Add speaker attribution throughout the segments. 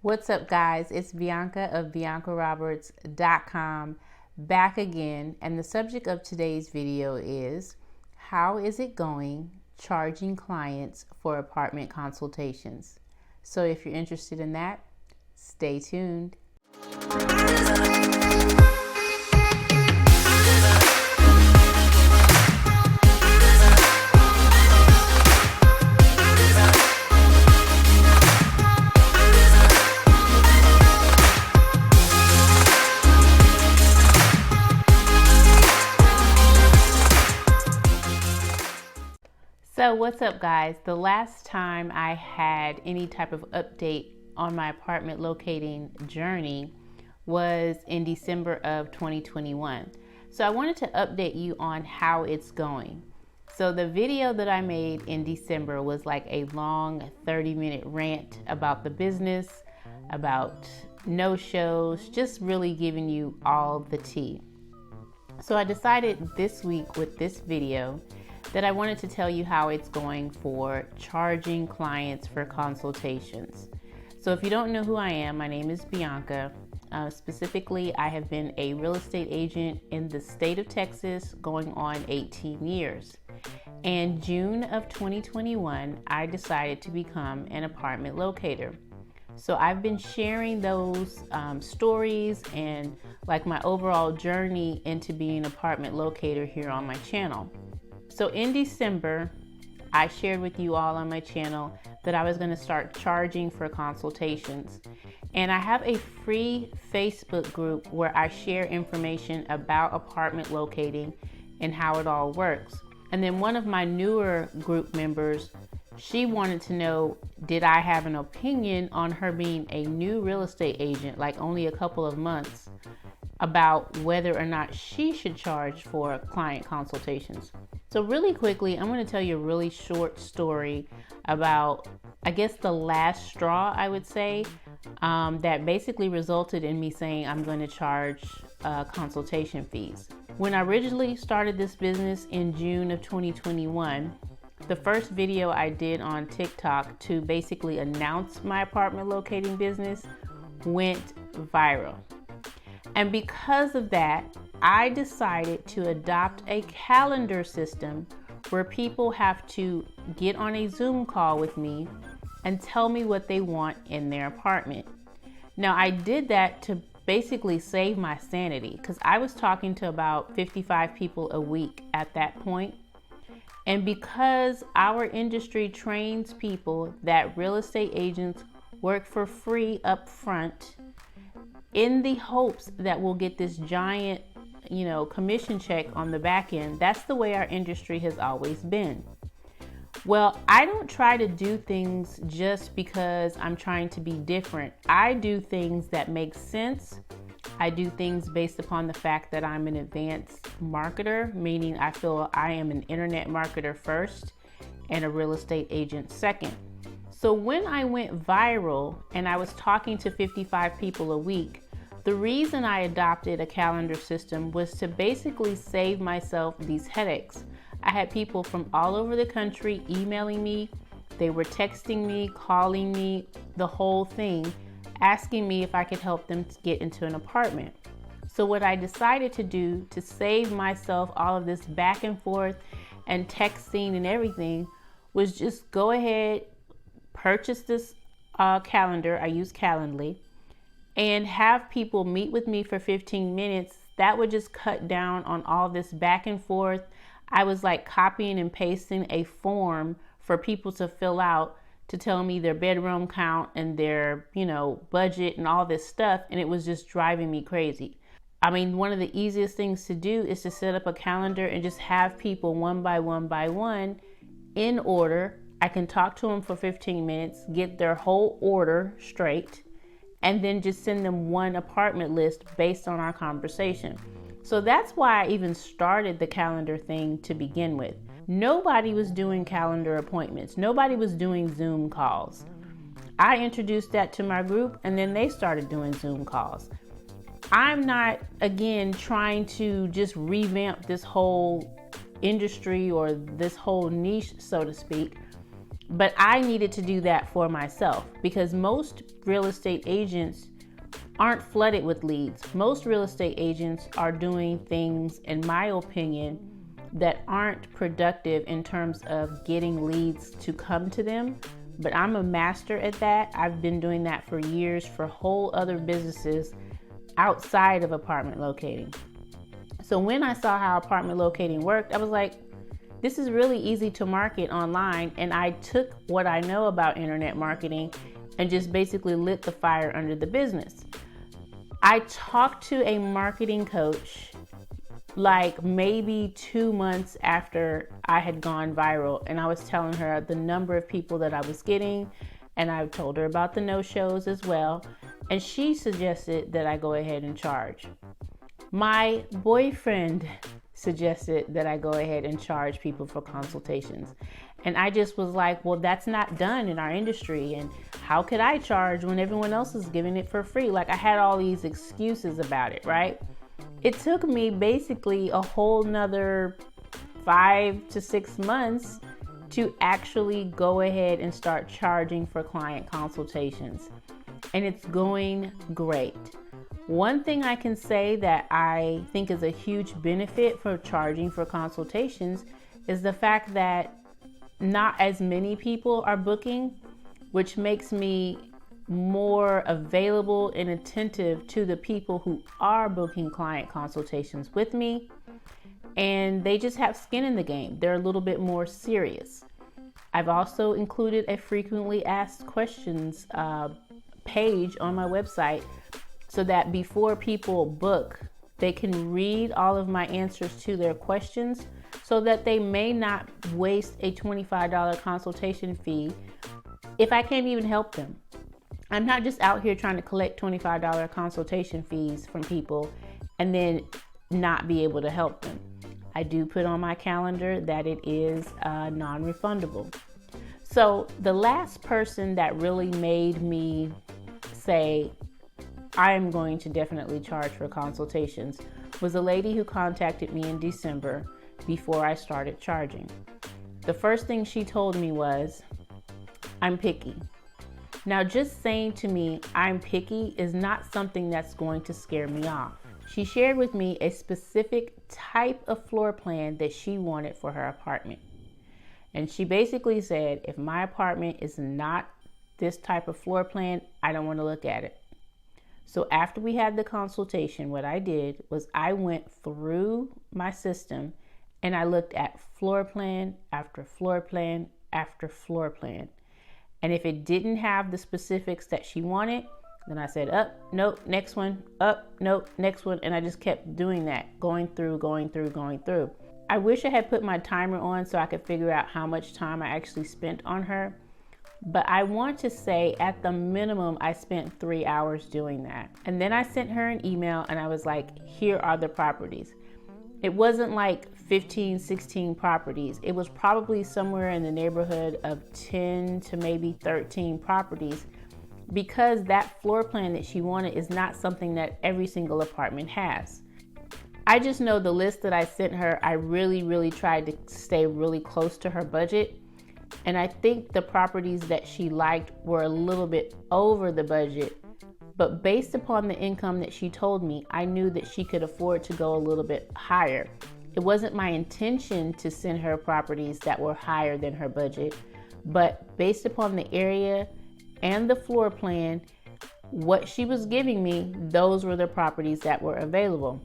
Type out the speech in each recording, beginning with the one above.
Speaker 1: What's up, guys? It's Bianca of BiancaRoberts.com back again, and the subject of today's video is how is it going charging clients for apartment consultations? So if you're interested in that, stay tuned. So what's up, guys? The last time I had any type of update on my apartment locating journey was in December of 2021. So I wanted to update you on how it's going. So the video that I made in December was like a long 30-minute rant about the business, about no-shows, just really giving you all the tea. So I decided this week with this video that I wanted to tell you how it's going for charging clients for consultations. So if you don't know who I am, my name is Bianca. Specifically, I have been a real estate agent in the state of Texas going on 18 years. In June of 2021, I decided to become an apartment locator. So I've been sharing those stories and like my overall journey into being an apartment locator here on my channel. So in December, I shared with you all on my channel that I was going to start charging for consultations. And I have a free Facebook group where I share information about apartment locating and how it all works. And then one of my newer group members, she wanted to know, did I have an opinion on her being a new real estate agent, like only a couple of months, about whether or not she should charge for client consultations. So really quickly, I'm going to tell you a really short story about, I guess, the last straw, I would say, that basically resulted in me saying I'm going to charge consultation fees. When I originally started this business in June of 2021, the first video I did on TikTok to basically announce my apartment locating business went viral. And because of that, I decided to adopt a calendar system where people have to get on a Zoom call with me and tell me what they want in their apartment. Now, I did that to basically save my sanity because I was talking to about 55 people a week at that point. And because our industry trains people that real estate agents work for free up front in the hopes that we'll get this giant, commission check on the back end, that's the way our industry has always been. Well, I don't try to do things just because I'm trying to be different. I do things that make sense. I do things based upon the fact that I'm an advanced marketer, meaning I feel I am an internet marketer first and a real estate agent second. So when I went viral and I was talking to 55 people a week, the reason I adopted a calendar system was to basically save myself these headaches. I had people from all over the country emailing me, they were texting me, calling me, the whole thing, asking me if I could help them to get into an apartment. So what I decided to do to save myself all of this back and forth and texting and everything was just go ahead, purchase this calendar, I use Calendly, and have people meet with me for 15 minutes. That would just cut down on all this back and forth. I was like copying and pasting a form for people to fill out to tell me their bedroom count and their, budget and all this stuff. And it was just driving me crazy. I mean, one of the easiest things to do is to set up a calendar and just have people one by one in order. I can talk to them for 15 minutes, get their whole order straight, and then just send them one apartment list based on our conversation. So that's why I even started the calendar thing to begin with. Nobody was doing calendar appointments. Nobody was doing Zoom calls. I introduced that to my group and then they started doing Zoom calls. I'm not, again, trying to just revamp this whole industry or this whole niche, so to speak. But I needed to do that for myself because most real estate agents aren't flooded with leads. Most real estate agents are doing things, in my opinion, that aren't productive in terms of getting leads to come to them. But I'm a master at that. I've been doing that for years for whole other businesses outside of apartment locating. So when I saw how apartment locating worked, I was like, this is really easy to market online. And I took what I know about internet marketing and just basically lit the fire under the business. I talked to a marketing coach like maybe 2 months after I had gone viral, and I was telling her the number of people that I was getting, and I told her about the no-shows as well, and she suggested that I go ahead and charge. My boyfriend suggested that I go ahead and charge people for consultations. And I just was like, well, that's not done in our industry. And how could I charge when everyone else is giving it for free? Like, I had all these excuses about it, right? It took me basically a whole nother 5 to 6 months to actually go ahead and start charging for client consultations. And it's going great. One thing I can say that I think is a huge benefit for charging for consultations is the fact that not as many people are booking, which makes me more available and attentive to the people who are booking client consultations with me. And they just have skin in the game. They're a little bit more serious. I've also included a frequently asked questions page on my website so that before people book, they can read all of my answers to their questions so that they may not waste a $25 consultation fee if I can't even help them. I'm not just out here trying to collect $25 consultation fees from people and then not be able to help them. I do put on my calendar that it is non-refundable. So the last person that really made me say, I am going to definitely charge for consultations was a lady who contacted me in December before I started charging. The first thing she told me was, I'm picky. Now, just saying to me, I'm picky is not something that's going to scare me off. She shared with me a specific type of floor plan that she wanted for her apartment. And she basically said, if my apartment is not this type of floor plan, I don't want to look at it. So after we had the consultation, what I did was I went through my system and I looked at floor plan after floor plan after floor plan. And if it didn't have the specifics that she wanted, then I said, up, nope, next one, up, nope, next one. And I just kept doing that, going through. I wish I had put my timer on so I could figure out how much time I actually spent on her. But I want to say at the minimum, I spent 3 hours doing that. And then I sent her an email and I was like, here are the properties. It wasn't like 15, 16 properties. It was probably somewhere in the neighborhood of 10 to maybe 13 properties, because that floor plan that she wanted is not something that every single apartment has. I just know the list that I sent her, I really tried to stay really close to her budget. And I think the properties that she liked were a little bit over the budget, but based upon the income that she told me, I knew that she could afford to go a little bit higher. It wasn't my intention to send her properties that were higher than her budget, but based upon the area and the floor plan, what she was giving me, those were the properties that were available.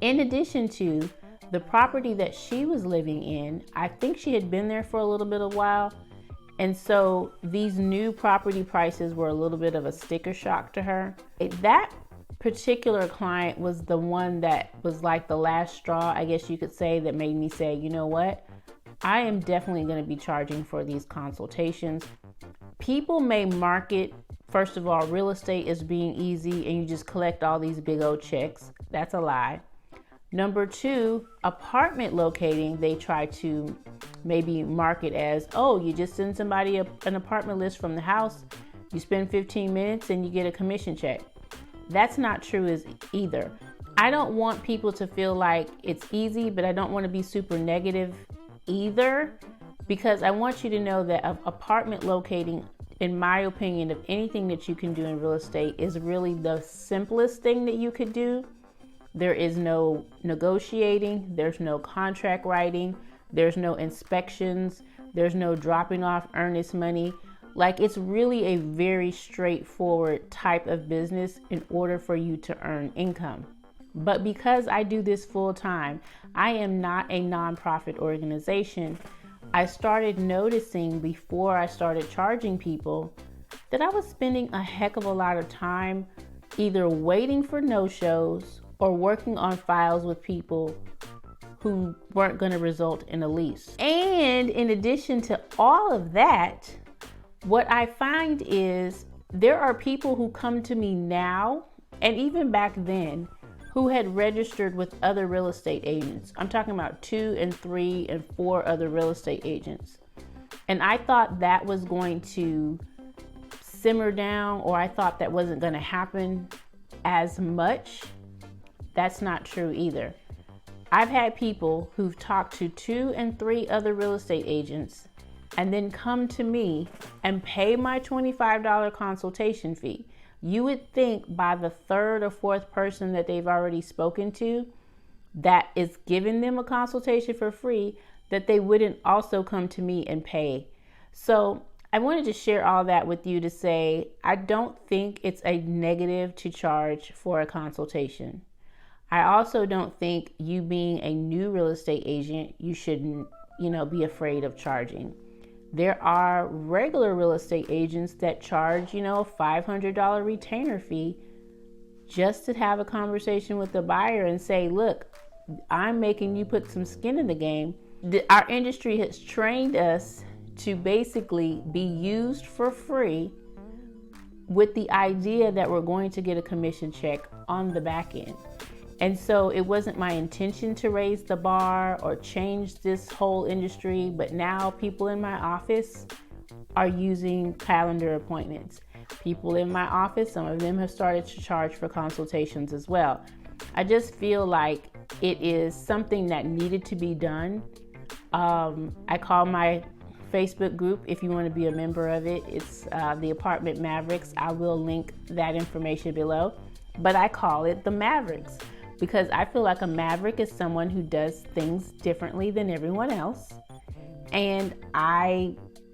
Speaker 1: In addition to the property that she was living in, I think she had been there for a little bit of while. And so these new property prices were a little bit of a sticker shock to her. That particular client was the one that was like the last straw, I guess you could say, that made me say, you know what? I am definitely going to be charging for these consultations. People may market, first of all, real estate as being easy and you just collect all these big old checks. That's a lie. Number two, apartment locating, they try to maybe market as, oh, you just send somebody an apartment list from the house, you spend 15 minutes and you get a commission check. That's not true either. I don't want people to feel like it's easy, but I don't want to be super negative either, because I want you to know that apartment locating, in my opinion, of anything that you can do in real estate, is really the simplest thing that you could do. There is no negotiating, there's no contract writing, there's no inspections, there's no dropping off earnest money. Like, it's really a very straightforward type of business in order for you to earn income. But because I do this full time, I am not a nonprofit organization. I started noticing before I started charging people that I was spending a heck of a lot of time either waiting for no-shows or working on files with people who weren't going to result in a lease. And in addition to all of that, what I find is there are people who come to me now, and even back then, who had registered with other real estate agents. I'm talking about 2 and 3 and 4 other real estate agents. And I thought that was going to simmer down, or I thought that wasn't going to happen as much. That's not true either. I've had people who've talked to 2 and 3 other real estate agents and then come to me and pay my $25 consultation fee. You would think by the 3rd or 4th person that they've already spoken to that is giving them a consultation for free, that they wouldn't also come to me and pay. So I wanted to share all that with you to say, I don't think it's a negative to charge for a consultation. I also don't think you being a new real estate agent, you shouldn't, be afraid of charging. There are regular real estate agents that charge, a $500 retainer fee just to have a conversation with the buyer and say, look, I'm making you put some skin in the game. Our industry has trained us to basically be used for free with the idea that we're going to get a commission check on the back end. And so it wasn't my intention to raise the bar or change this whole industry, but now people in my office are using calendar appointments. People in my office, some of them have started to charge for consultations as well. I just feel like it is something that needed to be done. I call my Facebook group, if you want to be a member of it, it's the Apartment Mavericks. I will link that information below, but I call it the Mavericks because I feel like a maverick is someone who does things differently than everyone else. And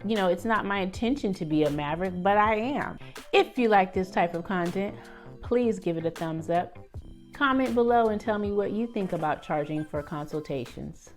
Speaker 1: it's not my intention to be a maverick, but I am. If you like this type of content, please give it a thumbs up. Comment below and tell me what you think about charging for consultations.